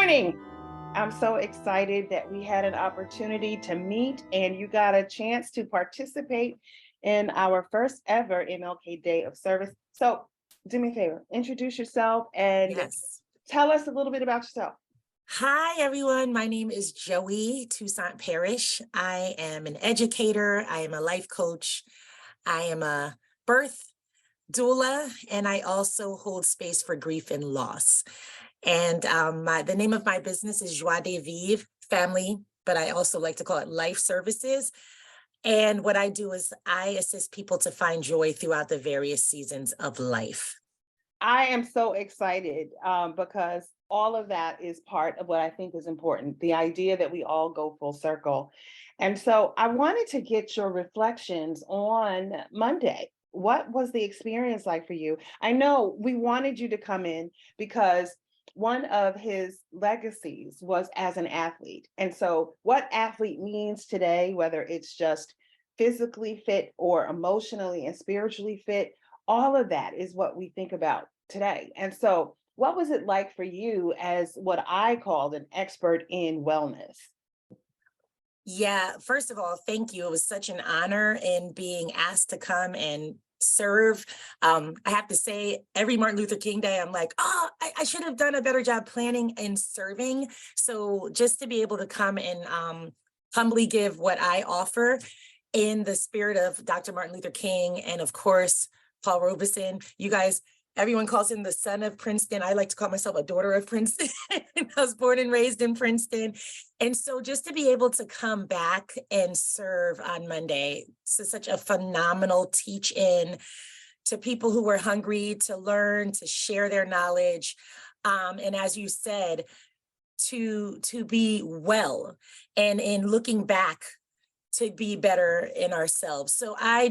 morning. I'm so excited that we had an opportunity to meet and you got a chance to participate in our first ever MLK Day of Service. So do me a favor, introduce yourself and Yes. tell us a little bit about yourself. Hi, everyone. My name is Joey Toussaint Parrish. I am an educator. I am a life coach. I am a birth doula, and I also hold space for grief and loss. And the name of my business is Joie de Vivre Family, but I also like to call it Life Services. And what I do is I assist people to find joy throughout the various seasons of life. I am so excited because all of that is part of what I think is important, the idea that we all go full circle. And so I wanted to get your reflections on Monday. What was the experience like for you? I know we wanted you to come in because one of his legacies was as an athlete. And so, what athlete means today, whether it's just physically fit or emotionally and spiritually fit, all of that is what we think about today. And so, what was it like for you as what I called an expert in wellness? Yeah, first of all, thank you. It was such an honor in being asked to come and serve. I have to say, every Martin Luther King Day, I'm like, oh, I should have done a better job planning and serving. So just to be able to come and humbly give what I offer in the spirit of Dr. Martin Luther King and, of course, Paul Robeson. You guys, everyone calls him the son of Princeton. I like to call myself a daughter of Princeton. I was born and raised in Princeton. And so just to be able to come back and serve on Monday, so such a phenomenal teach-in to people who were hungry to learn, to share their knowledge. And as you said, to be well. And in looking back, to be better in ourselves. So I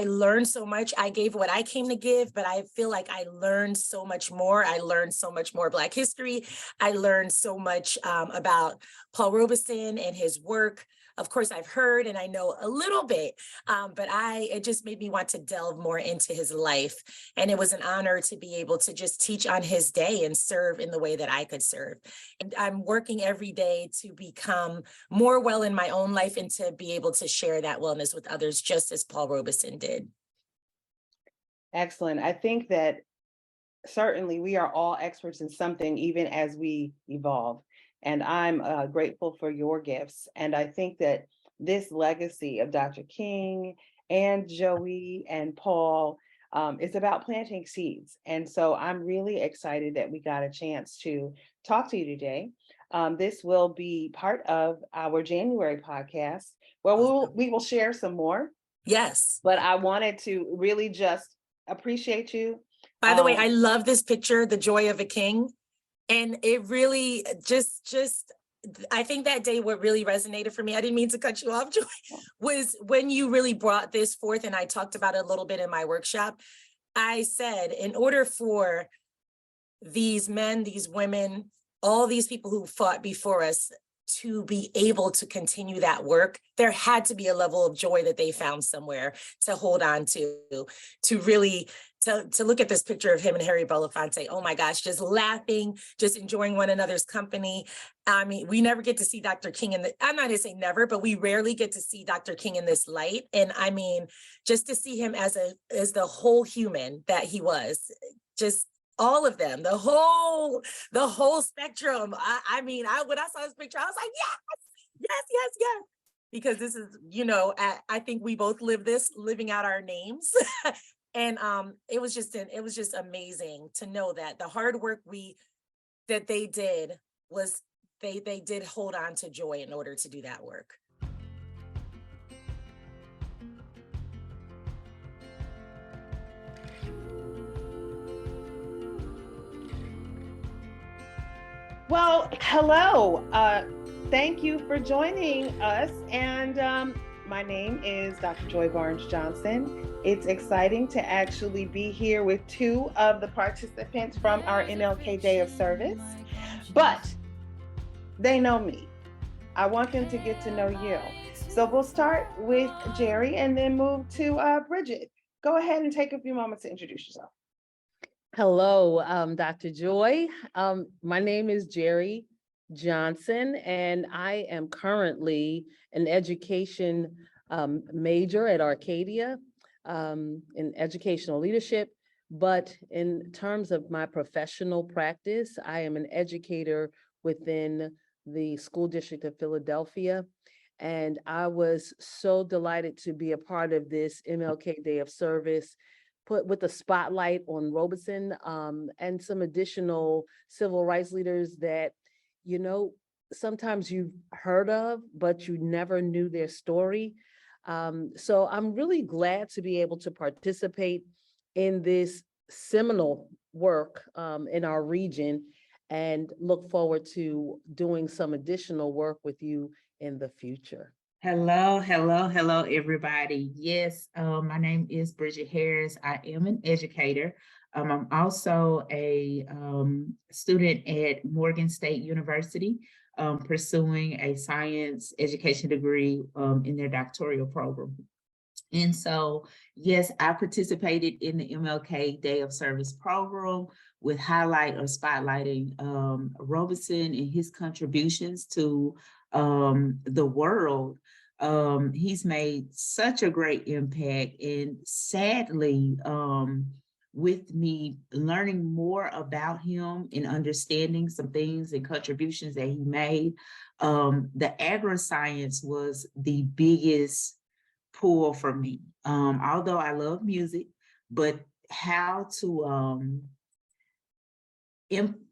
learned so much. I gave what I came to give, but I feel like I learned so much more. I learned so much more Black history. I learned so much about Paul Robeson and his work. Of course, I've heard and I know a little bit, but it just made me want to delve more into his life. And it was an honor to be able to just teach on his day and serve in the way that I could serve. And I'm working every day to become more well in my own life and to be able to share that wellness with others, just as Paul Robeson did. Excellent. I think that certainly we are all experts in something, even as we evolve. And I'm grateful for your gifts. And I think that this legacy of Dr. King and Joey and Paul is about planting seeds. And so I'm really excited that we got a chance to talk to you today. This will be part of our January podcast where we will share some more. Yes. But I wanted to really just appreciate you. By the way, I love this picture, the joy of a king. And it really just, I think that day what really resonated for me, I didn't mean to cut you off, Joy, was when you really brought this forth, and I talked about it a little bit in my workshop. I said, in order for these men, these women, all these people who fought before us to be able to continue that work, there had to be a level of joy that they found somewhere to hold on to really to look at this picture of him and Harry Belafonte. Oh my gosh, just laughing, just enjoying one another's company. I mean, we never get to see Dr. King I'm not gonna say never, but we rarely get to see Dr. King in this light. And I mean, just to see him as the whole human that he was, just all of them, the whole spectrum. I mean, when I saw this picture, I was like, yes. Because this is, I think we both live this, living out our names. And it was just amazing to know that the hard work that they did was they did hold on to joy in order to do that work. Well, hello. Thank you for joining us. And my name is Dr. Joy Barnes Johnson. It's exciting to actually be here with two of the participants from our MLK Day of Service, but they know me. I want them to get to know you. So we'll start with Jerry and then move to Bridget. Go ahead and take a few moments to introduce yourself. Hello, Dr. Joy. My name is Jerry Johnson, and I am currently an education major at Arcadia in educational leadership. But in terms of my professional practice, I am an educator within the School District of Philadelphia. And I was so delighted to be a part of this MLK Day of Service, put with the spotlight on Robeson and some additional civil rights leaders that, you know, sometimes you've heard of, but you never knew their story. So I'm really glad to be able to participate in this seminal work in our region and look forward to doing some additional work with you in the future. Hello, hello, hello, everybody. Yes, my name is Bridget Harris. I am an educator. I'm also a student at Morgan State University, pursuing a science education degree in their doctoral program. And so, yes, I participated in the MLK Day of Service program with highlight or spotlighting Robeson and his contributions to the world. He's made such a great impact, and sadly, with me learning more about him and understanding some things and contributions that he made, the agri-science was the biggest pull for me. Although I love music, but how to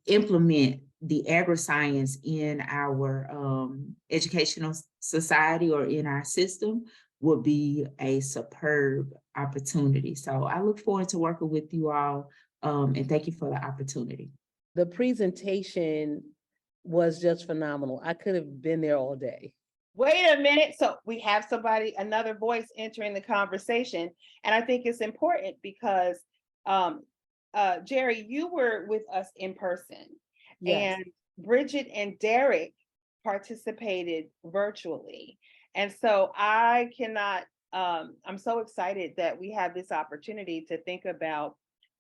implement the agri-science in our educational society or in our system would be a superb opportunity. So I look forward to working with you all, and thank you for the opportunity. The presentation was just phenomenal. I could have been there all day. Wait a minute. So we have somebody, another voice entering the conversation. And I think it's important because Jerry, you were with us in person. Yes. And Bridget and Derek participated virtually. And so I cannot, I'm so excited that we have this opportunity to think about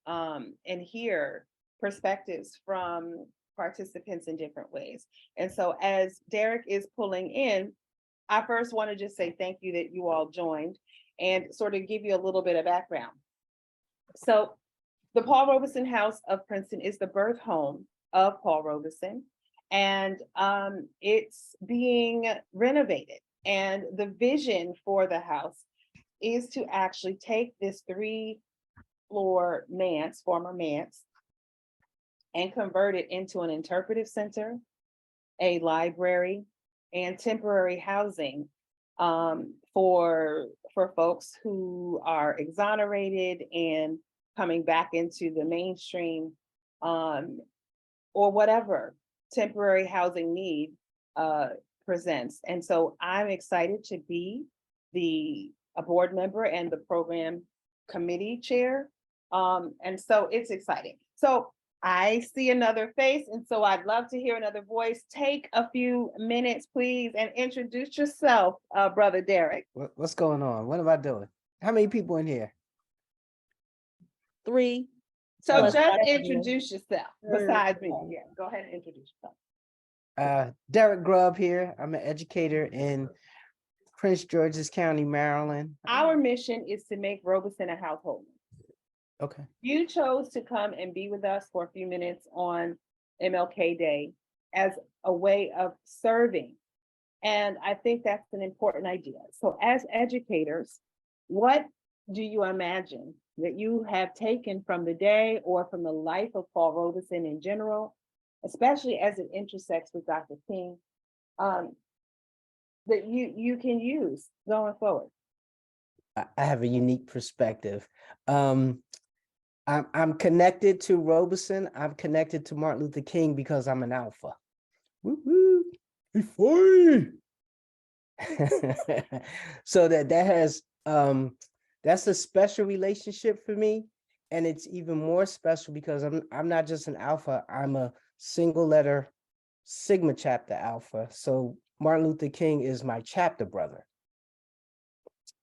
and hear perspectives from participants in different ways. And so as Derek is pulling in, I first want to just say thank you that you all joined and sort of give you a little bit of background. So the Paul Robeson House of Princeton is the birth home of Paul Robeson, and it's being renovated. And the vision for the house is to actually take this 3-floor manse, former manse, and convert it into an interpretive center, a library, and temporary housing for folks who are exonerated and coming back into the mainstream, or whatever temporary housing need presents. And so I'm excited to be a board member and the program committee chair. And so it's exciting. So I see another face, and so I'd love to hear another voice. Take a few minutes, please, and introduce yourself, Brother Derek. What's going on? What am I doing? How many people in here? 3. So Plus just Dr. introduce yourself besides me. Yeah, go ahead and introduce yourself. Derek Grubb here. I'm an educator in Prince George's County, Maryland. Our mission is to make Robeson a household. Okay. You chose to come and be with us for a few minutes on MLK Day as a way of serving. And I think that's an important idea. So as educators, what do you imagine that you have taken from the day or from the life of Paul Robeson in general, especially as it intersects with Dr. King, that you can use going forward? I have a unique perspective. I'm connected to Robeson. I'm connected to Martin Luther King because I'm an alpha. Woo-hoo. So that has that's a special relationship for me, and it's even more special because I'm not just an alpha. I'm a single letter Sigma chapter alpha. So Martin Luther King is my chapter brother.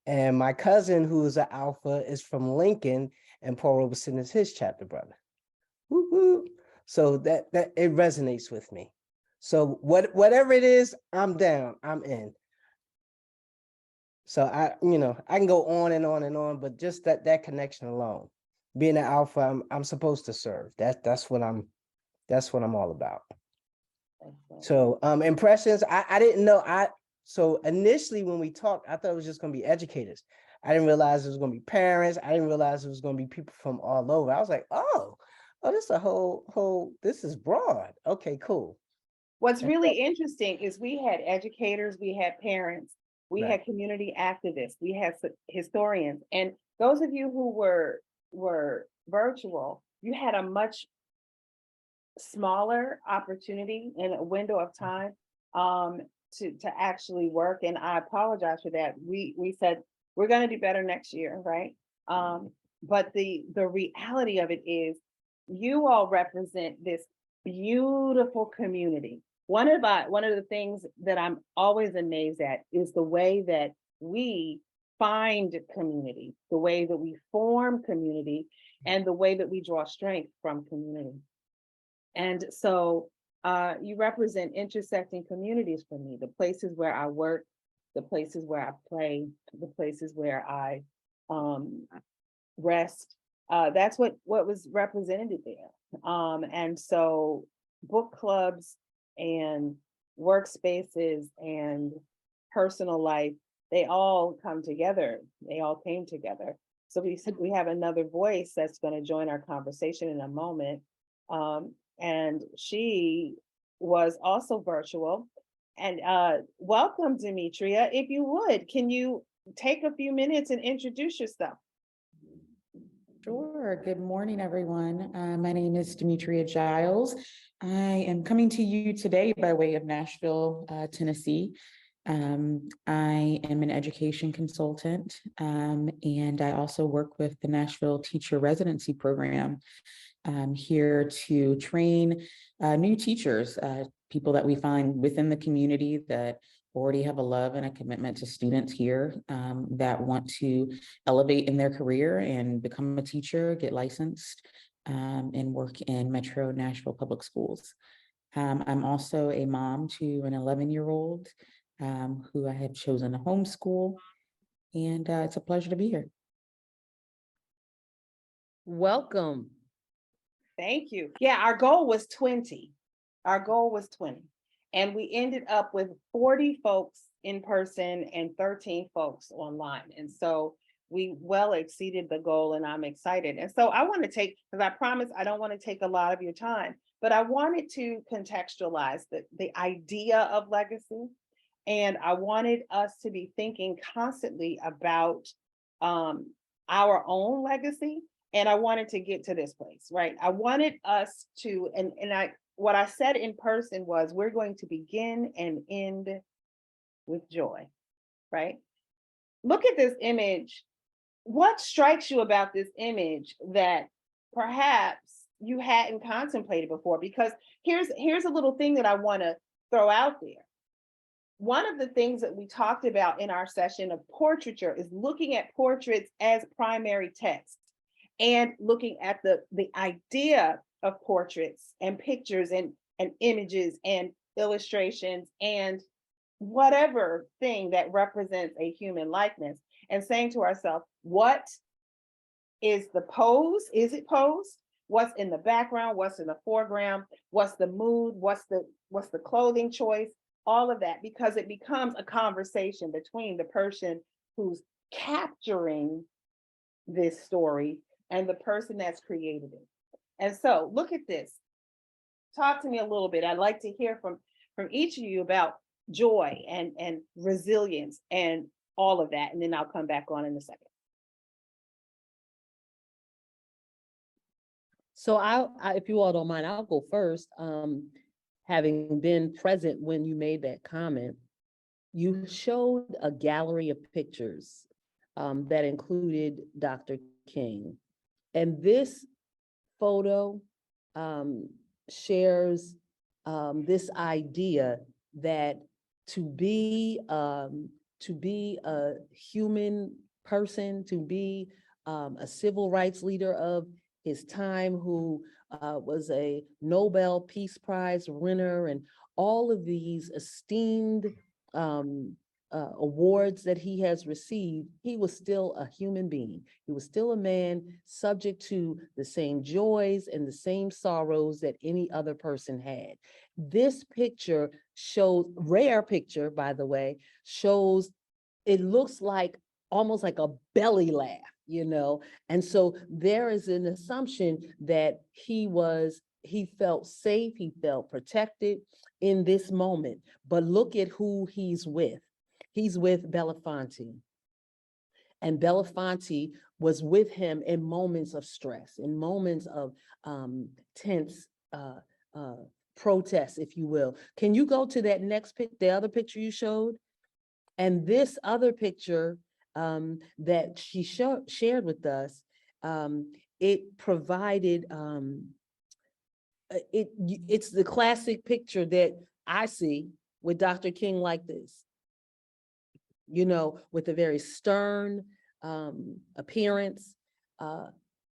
And my cousin, who is an alpha, is from Lincoln, and Paul Robeson is his chapter brother. Woo-hoo. So that it resonates with me. So whatever it is, I'm down, I'm in. So I can go on and on and on, but just that connection alone, being an alpha, I'm supposed to serve. That's what I'm all about. So impressions, I didn't know. So initially when we talked, I thought it was just gonna be educators. I didn't realize it was gonna be parents. I didn't realize it was gonna be people from all over. I was like, oh, this is a whole, this is broad. Okay, cool. What's really interesting is we had educators, we had parents, we Right. had community activists, we had historians, and those of you who were virtual, you had a much smaller opportunity and a window of time to actually work. And I apologize for that. We said we're going to do better next year, right? But the reality of it is you all represent this beautiful community. One of the things that I'm always amazed at is the way that we find community, the way that we form community, and the way that we draw strength from community. And so you represent intersecting communities for me, the places where I work, the places where I play, the places where I rest. That's what was represented there. And so book clubs and workspaces and personal life, they all come together. They all came together. So we have another voice that's going to join our conversation in a moment. And she was also virtual. And welcome, Demetria. If you would, can you take a few minutes and introduce yourself? Sure. Good morning, everyone. My name is Demetria Giles. I am coming to you today by way of Nashville, Tennessee. I am an education consultant, and I also work with the Nashville Teacher Residency Program here to train new teachers, people that we find within the community that already have a love and a commitment to students here that want to elevate in their career and become a teacher, get licensed, and work in Metro Nashville Public Schools. I'm also a mom to an 11-year-old who I have chosen to homeschool, and it's a pleasure to be here. Welcome. Thank you. Yeah, our goal was 20. Our goal was 20. And we ended up with 40 folks in person and 13 folks online. And so we well exceeded the goal, and I'm excited. And so I want to take, because I promise I don't want to take a lot of your time, but I wanted to contextualize the idea of legacy. And I wanted us to be thinking constantly about our own legacy. And I wanted to get to this place, right? I wanted us to, and what I said in person was, we're going to begin and end with joy, right? Look at this image. What strikes you about this image that perhaps you hadn't contemplated before? Because here's a little thing that I want to throw out there. One of the things that we talked about in our session of portraiture is looking at portraits as primary text and looking at the idea of portraits and pictures and images and illustrations and whatever thing that represents a human likeness, and saying to ourselves, what is the pose? Is it posed? What's in the background? What's in the foreground? What's the mood? What's the clothing choice? All of that, because it becomes a conversation between the person who's capturing this story and the person that's created it. And so look at this. Talk to me a little bit. I'd like to hear from each of you about joy and resilience and all of that. And then I'll come back on in a second. So if you all don't mind, I'll go first. Having been present when you made that comment, you showed a gallery of pictures that included Dr. King. And this photo shares this idea that to be a human person, to be a civil rights leader of his time, who was a Nobel Peace Prize winner and all of these esteemed awards that he has received, he was still a human being. He was still a man subject to the same joys and the same sorrows that any other person had. This picture shows, rare picture, by the way, shows, it looks like almost like a belly laugh, you know? And so there is an assumption that he felt safe, he felt protected in this moment. But look at who he's with. He's with Belafonte. And Belafonte was with him in moments of stress, in moments of tense protests, if you will. Can you go to that next the other picture you showed? And this other picture that she shared with us, it provided, it's the classic picture that I see with Dr. King like this, you know, with a very stern appearance.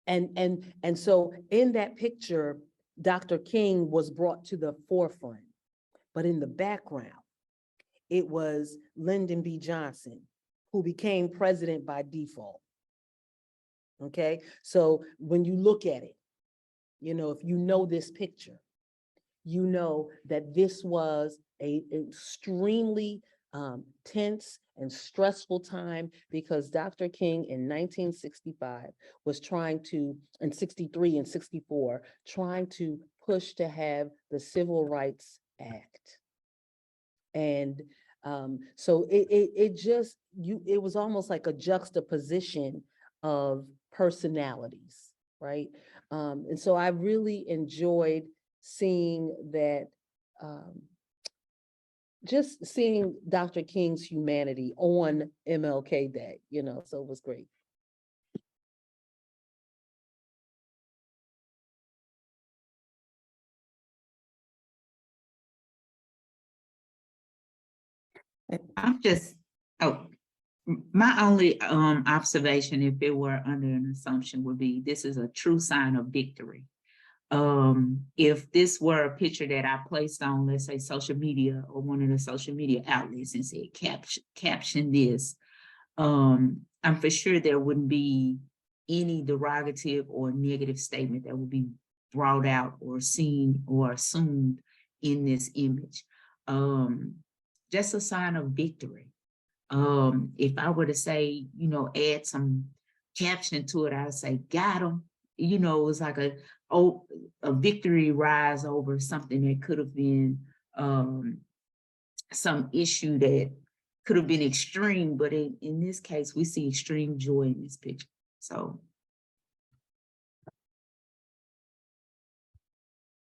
And so in that picture, Dr. King was brought to the forefront, but in the background, it was Lyndon B. Johnson, who became president by default. Okay, so when you look at it, you know, if you know this picture, you know that this was an extremely tense and stressful time, because Dr. King in 1965 was trying to, in 63 and 64, trying to push to have the Civil Rights Act. And so it was almost like a juxtaposition of personalities, right? And so I really enjoyed seeing that, just seeing Dr. King's humanity on MLK Day, you know, so it was great. I'm just, my only observation, if it were under an assumption, would be this is a true sign of victory. If this were a picture that I placed on, let's say, social media or one of the social media outlets and said, caption this, I'm for sure there wouldn't be any derogative or negative statement that would be brought out or seen or assumed in this image. Just a sign of victory. If I were to say, you know, add some caption to it, I'd say, got him. You know, it was like a victory rise over something that could have been some issue that could have been extreme, but in this case, we see extreme joy in this picture. So.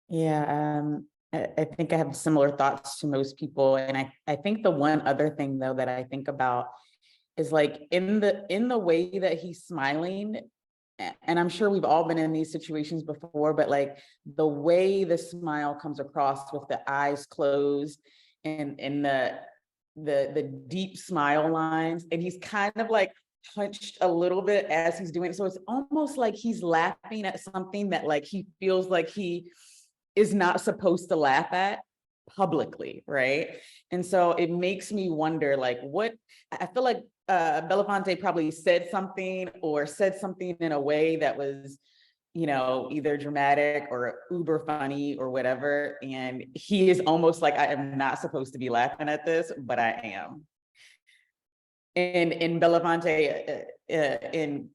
Yeah, I think I have similar thoughts to most people. And I think the one other thing though that I think about is like in the way that he's smiling, and I'm sure we've all been in these situations before, but like the way the smile comes across with the eyes closed and the deep smile lines, and he's kind of like hunched a little bit as he's doing it. So it's almost like he's laughing at something that like he feels like he is not supposed to laugh at publicly, right? And so it makes me wonder, like, what I feel like Belafonte probably said something in a way that was, you know, either dramatic or uber funny or whatever. And he is almost like, I am not supposed to be laughing at this, but I am. And Belafonte, in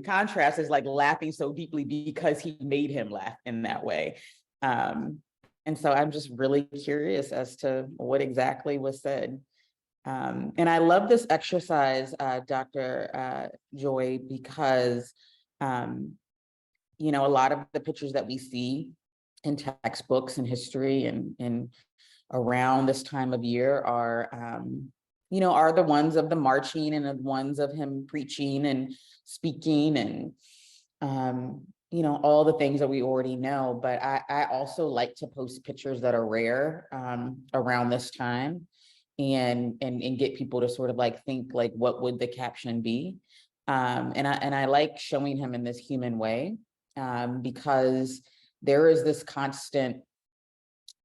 contrast, is like laughing so deeply because he made him laugh in that way. And so I'm just really curious as to what exactly was said. And I love this exercise, Dr. Joy, because, you know, a lot of the pictures that we see in textbooks and history and around this time of year are, you know, are the ones of the marching and the ones of him preaching and speaking and, you know, all the things that we already know. But I also like to post pictures that are rare around this time and get people to sort of like think like, what would the caption be? And I like showing him in this human way because there is this constant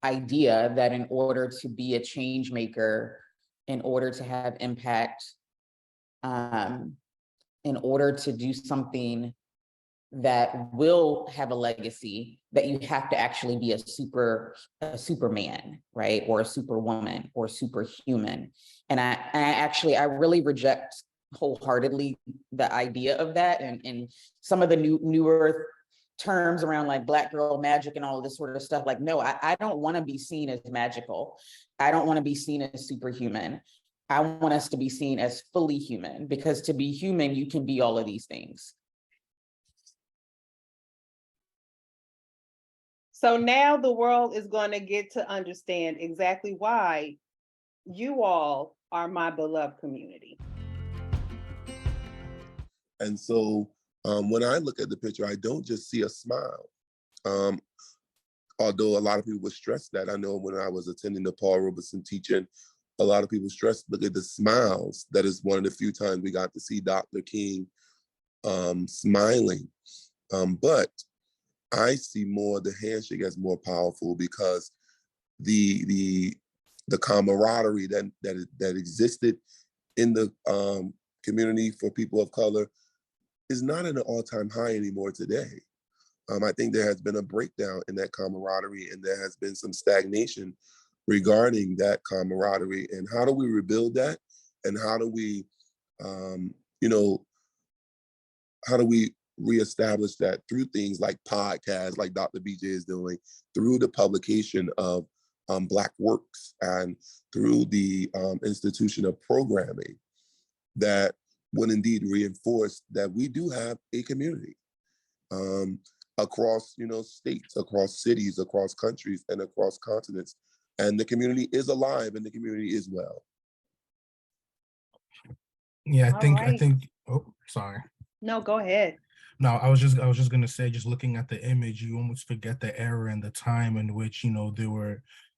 idea that in order to be a change maker, in order to have impact, in order to do something that will have a legacy, that you have to actually be a superman, right? Or a superwoman or superhuman. And I really reject wholeheartedly the idea of that, and some of the newer terms around like Black girl magic and all of this sort of stuff. Like, no, I don't want to be seen as magical. I don't want to be seen as superhuman. I want us to be seen as fully human, because to be human, you can be all of these things. So now the world is going to get to understand exactly why you all are my beloved community. And so when I look at the picture, I don't just see a smile. Although a lot of people would stress that. I know when I was attending the Paul Robeson teaching, a lot of people stressed, look at the smiles. That is one of the few times we got to see Dr. King smiling. But I see more the handshake as more powerful, because the camaraderie that existed in the community for people of color is not at an all-time high anymore today. I think there has been a breakdown in that camaraderie, and there has been some stagnation regarding that camaraderie. And how do we rebuild that? And how do we, how do we reestablish that through things like podcasts, like Dr. BJ is doing, through the publication of Black works, and through the institution of programming that would indeed reinforce that we do have a community across, states, across cities, across countries, and across continents. And the community is alive, and the community is well. Yeah, All right. I think, oh, sorry. No, go ahead. No, I was just gonna say, just looking at the image, you almost forget the era and the time in which,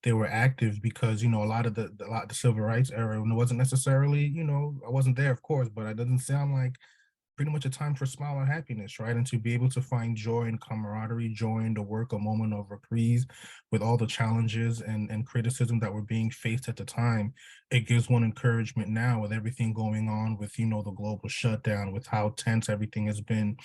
they were active, because, a lot of the civil rights era, and it wasn't necessarily, I wasn't there, of course, but it doesn't sound like pretty much a time for smile and happiness, right? And to be able to find joy and camaraderie, joy in the work, a moment of reprise with all the challenges and criticism that were being faced at the time, it gives one encouragement now with everything going on with, the global shutdown, with how tense everything has been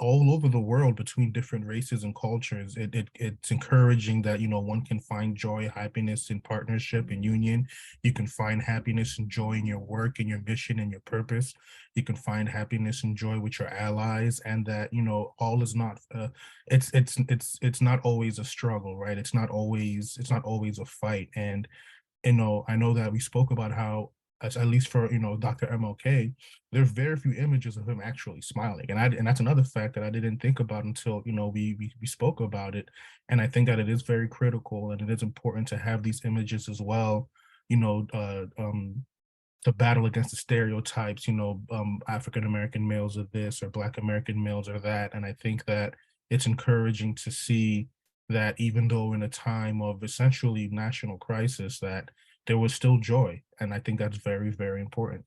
all over the world between different races and cultures. It's encouraging that, one can find joy, happiness in partnership and union. You can find happiness and joy in your work and your mission and your purpose. You can find happiness and joy with your allies, and that, all is not, it's not always a struggle, right? It's not always a fight. And, I know that we spoke about how, at least for, Dr. MLK, there are very few images of him actually smiling. And that's another fact that I didn't think about until, we spoke about it. And I think that it is very critical, and it is important to have these images as well, to battle against the stereotypes, African-American males are this, or Black American males are that. And I think that it's encouraging to see that even though in a time of essentially national crisis, that there was still joy. And I think that's very, very important.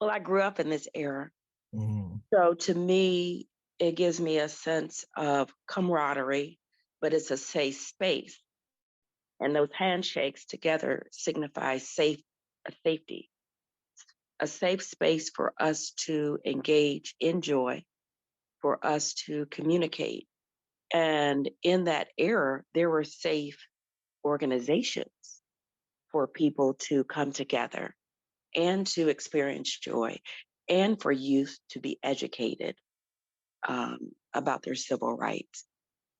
Well, I grew up in this era. Mhm. So to me, it gives me a sense of camaraderie, but it's a safe space. And those handshakes together signify safety, a safe space for us to engage in joy, for us to communicate. And in that era, there were safe organizations for people to come together and to experience joy, and for youth to be educated about their civil rights,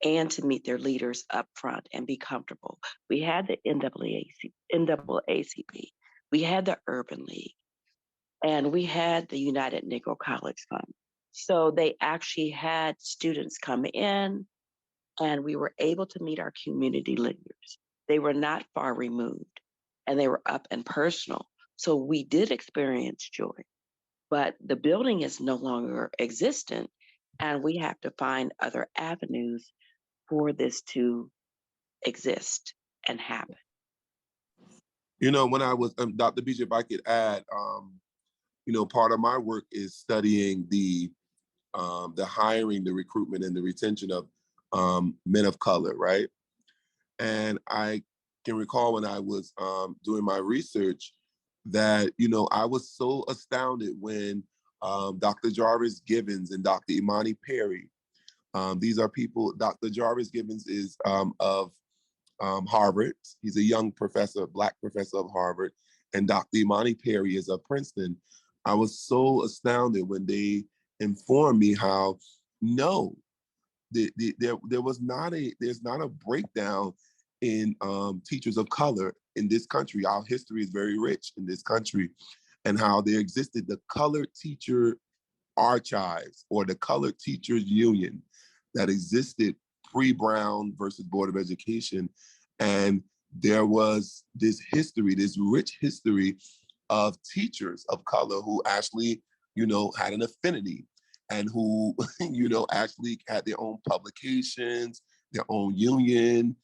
and to meet their leaders up front and be comfortable. We had the NAACP, we had the Urban League, and we had the United Negro College Fund. So they actually had students come in, and we were able to meet our community leaders. They were not far removed, and they were up and personal. So we did experience joy, but the building is no longer existent, and we have to find other avenues for this to exist and happen. When I was, Dr. BJ, if I could add, part of my work is studying the hiring, the recruitment, and the retention of men of color, right? And I can recall when I was doing my research that, I was so astounded when Dr. Jarvis Givens and Dr. Imani Perry, these are people, Dr. Jarvis Givens is of Harvard. He's a young professor, Black professor of Harvard, and Dr. Imani Perry is of Princeton. I was so astounded when they informed me how, no, there's not a breakdown in teachers of color in this country. Our history is very rich in this country, and how there existed the colored teacher archives or the colored teachers union that existed pre-Brown versus Board of Education. And there was this history, this rich history of teachers of color who actually, had an affinity and who, actually had their own publications, their own union,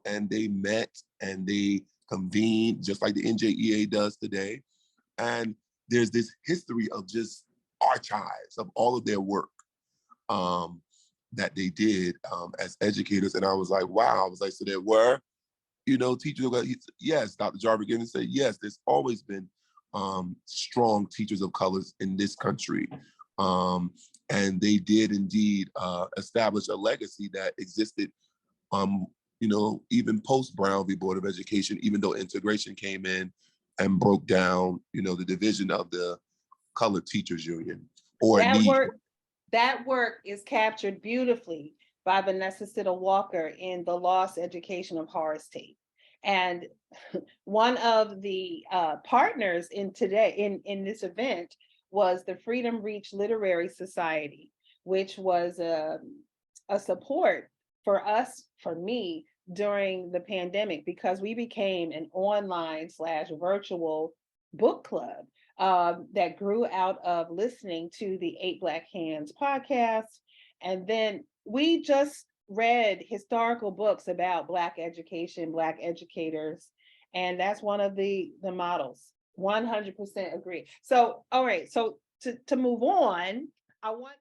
and they met and they convened just like the NJEA does today. And there's this history of just archives of all of their work that they did as educators. And I was like, wow. I was like, so there were, teachers. Yes, Dr. Jarvis Givens said, yes, there's always been strong teachers of colors in this country. And they did indeed establish a legacy that existed, even post-Brown v. Board of Education, even though integration came in and broke down, the division of the colored teachers union or That need. work is captured beautifully by Vanessa Siddle Walker in The Lost Education of Horace Tate. And one of the partners in this event was the Freedom Reach Literary Society, which was a support for us, for me, during the pandemic, because we became an online / virtual book club that grew out of listening to the 8 Black Hands podcast. And then we just read historical books about Black education, Black educators, and that's one of the models. 100% agree. So, all right, so to move on, I want.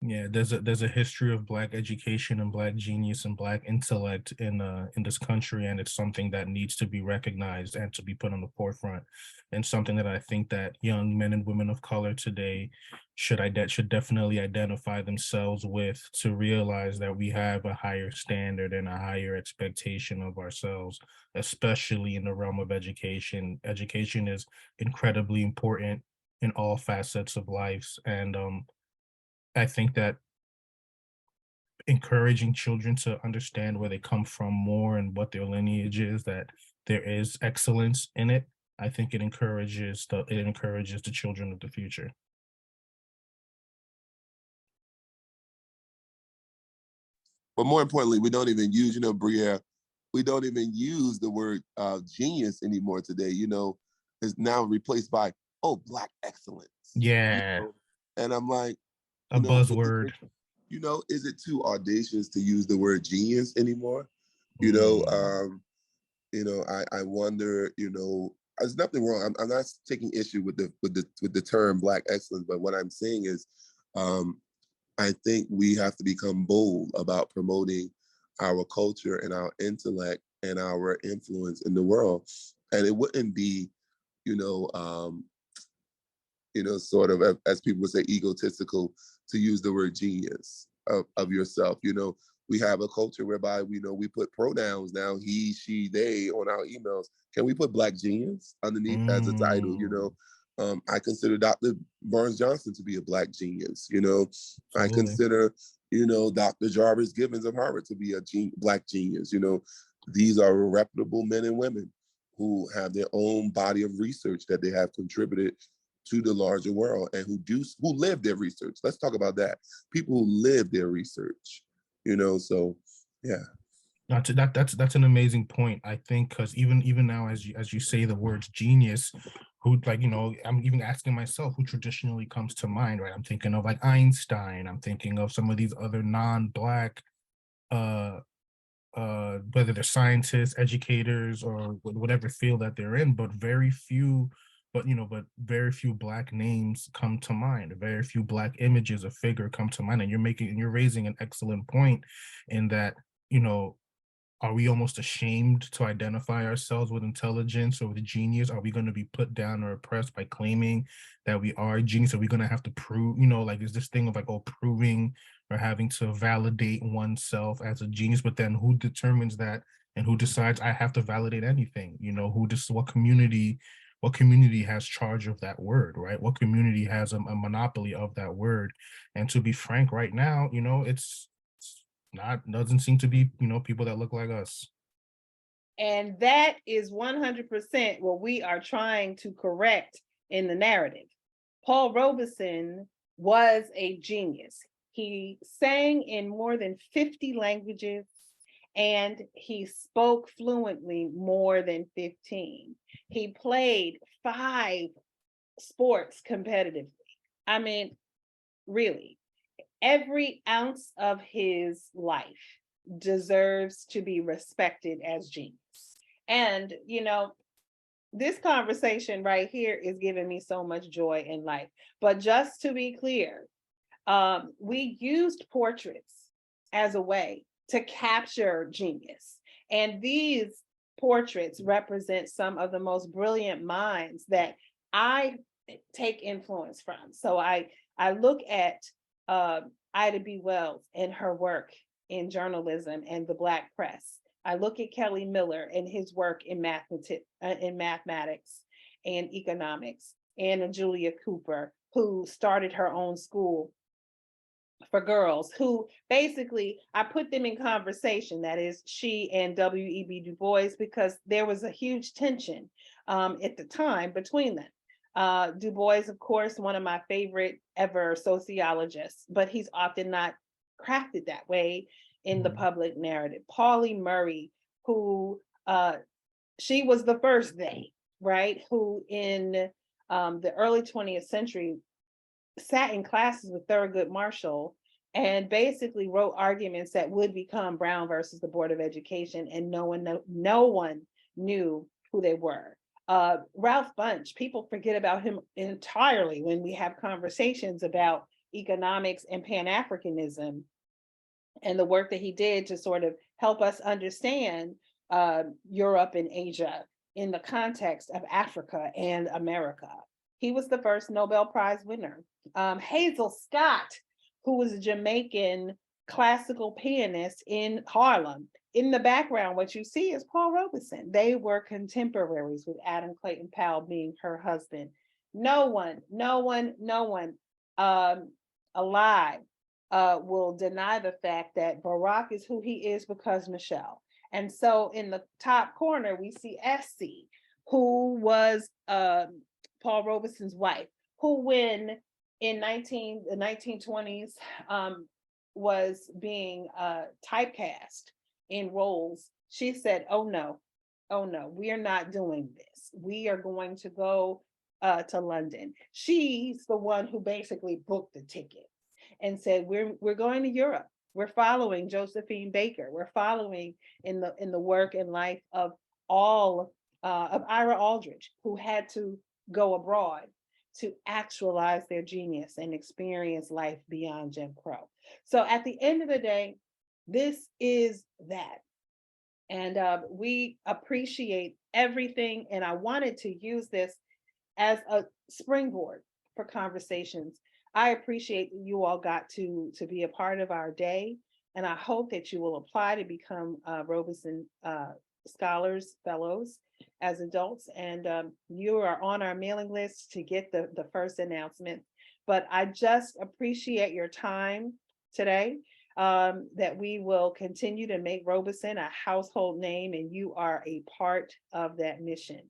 Yeah, there's a history of Black education and Black genius and Black intellect in this country, and it's something that needs to be recognized and to be put on the forefront, and something that I think that young men and women of color today should definitely identify themselves with, to realize that we have a higher standard and a higher expectation of ourselves, especially in the realm of education. Education is incredibly important in all facets of life, and I think that encouraging children to understand where they come from more and what their lineage is, that there is excellence in it, I think it encourages the children of the future. But more importantly, we don't even use, Briere, we don't even use the word genius anymore today. It's now replaced by, oh, Black excellence. Yeah, And I'm like, a buzzword. Is it too audacious to use the word genius anymore? I wonder, there's nothing wrong. I'm not taking issue with the term Black excellence, but what I'm saying is, I think we have to become bold about promoting our culture and our intellect and our influence in the world. And it wouldn't be, sort of, as people would say, egotistical to use the word genius of yourself. We have a culture whereby we put pronouns now, he, she, they on our emails. Can we put Black genius underneath as a title? I consider Dr. Barnes Johnson to be a Black genius. I consider, Dr. Jarvis Givens of Harvard to be a Black genius. These are reputable men and women who have their own body of research that they have contributed to the larger world, and who live their research. Let's talk about that. People who live their research, so yeah. That's an amazing point. I think because even now, as you say the words genius, who, like, I'm even asking myself who traditionally comes to mind, right? I'm thinking of like Einstein. I'm thinking of some of these other non-Black, whether they're scientists, educators, or whatever field that they're in, but very few Black names come to mind. Very few Black images of figure come to mind. And you're raising an excellent point in that you know, are we almost ashamed to identify ourselves with intelligence or with genius? Are we going to be put down or oppressed by claiming that we are genius? Are we going to have to prove, like, is this thing of like, oh, proving or having to validate oneself as a genius? But then who determines that, and who decides I have to validate anything? What community has charge of that word, right? What community has a monopoly of that word? And to be frank, right now, it's doesn't seem to be, people that look like us. And that is 100% what we are trying to correct in the narrative. Paul Robeson was a genius. He sang in more than 50 languages, and he spoke fluently more than 15. He played 5 sports competitively. I mean, really, every ounce of his life deserves to be respected as genius. And, this conversation right here is giving me so much joy in life. But just to be clear, we used portraits as a way to capture genius. And these portraits represent some of the most brilliant minds that I take influence from. So I look at Ida B. Wells and her work in journalism and the Black press. I look at Kelly Miller and his work in mathematics and economics, and Julia Cooper, who started her own school for girls, who basically, I put them in conversation, that is she and W.E.B. Du Bois, because there was a huge tension at the time between them. Du Bois, of course, one of my favorite ever sociologists, but he's often not crafted that way in the public narrative. Pauli Murray, who she was the first they, right? Who in the early 20th century sat in classes with Thurgood Marshall and basically wrote arguments that would become Brown versus the Board of Education, and no one knew who they were. Ralph Bunche, people forget about him entirely when we have conversations about economics and Pan-Africanism and the work that he did to sort of help us understand Europe and Asia in the context of Africa and America. He was the first Nobel Prize winner. Hazel Scott, who was a Jamaican classical pianist in Harlem. In the background, what you see is Paul Robeson. They were contemporaries, with Adam Clayton Powell being her husband. No one alive will deny the fact that Barack is who he is because Michelle. And so in the top corner, we see Essie, who was Paul Robeson's wife, who when in the 1920s was being typecast in roles, she said, oh no, we are not doing this. We are going to go to London. She's the one who basically booked the ticket and said, we're going to Europe. We're following Josephine Baker. We're following in the work and life of all of Ira Aldridge, who had to go abroad to actualize their genius and experience life beyond Jim Crow. So at the end of the day, this is that. And we appreciate everything. And I wanted to use this as a springboard for conversations. I appreciate that you all got to be a part of our day. And I hope that you will apply to become Robeson Scholars Fellows as adults. And you are on our mailing list to get the first announcement. But I just appreciate your time today, that we will continue to make Robeson a household name, and you are a part of that mission.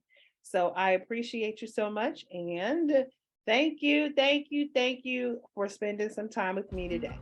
So I appreciate you so much. And thank you for spending some time with me today.